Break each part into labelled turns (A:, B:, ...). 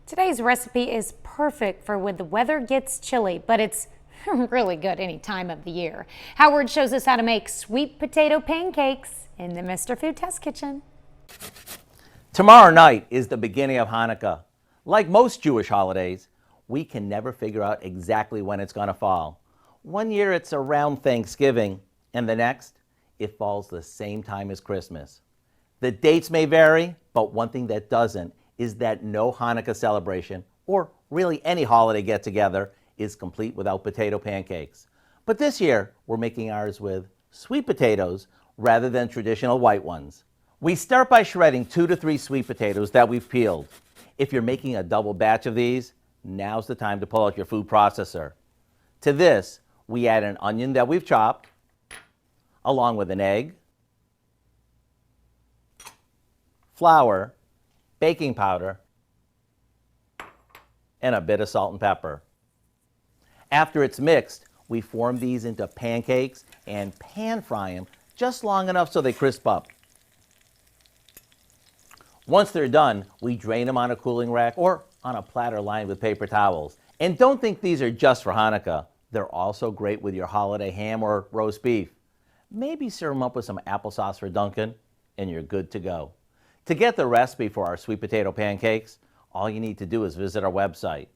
A: Today's recipe is perfect for when the weather gets chilly, but it's really good any time of the year. Howard shows us how to make sweet potato pancakes in the Mr. Food Test Kitchen.
B: Tomorrow night is the beginning of Hanukkah. Like most Jewish holidays, we can never figure out exactly when it's going to fall. One year it's around Thanksgiving, and the next, it falls the same time as Christmas. The dates may vary, but one thing that doesn't is that no Hanukkah celebration, or really any holiday get-together, is complete without potato pancakes. But this year, we're making ours with sweet potatoes rather than traditional white ones. We start by shredding 2 to 3 sweet potatoes that we've peeled. If you're making a double batch of these, now's the time to pull out your food processor. To this, we add an onion that we've chopped, along with an egg, flour, baking powder, and a bit of salt and pepper. After it's mixed, we form these into pancakes and pan fry them just long enough so they crisp up. Once they're done, we drain them on a cooling rack or on a platter lined with paper towels. And don't think these are just for Hanukkah. They're also great with your holiday ham or roast beef. Maybe serve them up with some applesauce for Dunkin', and you're good to go. To get the recipe for our sweet potato pancakes, all you need to do is visit our website.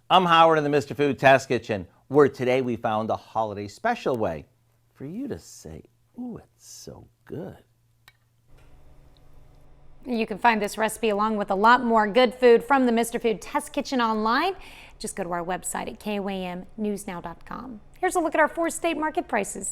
B: I'm Howard in the Mr. Food Test Kitchen, where today we found a holiday special way for you to say, ooh, it's so good.
A: You can find this recipe along with a lot more good food from the Mr. Food Test Kitchen online. Just go to our website at KOAMnewsnow.com. Here's a look at our 4 state market prices.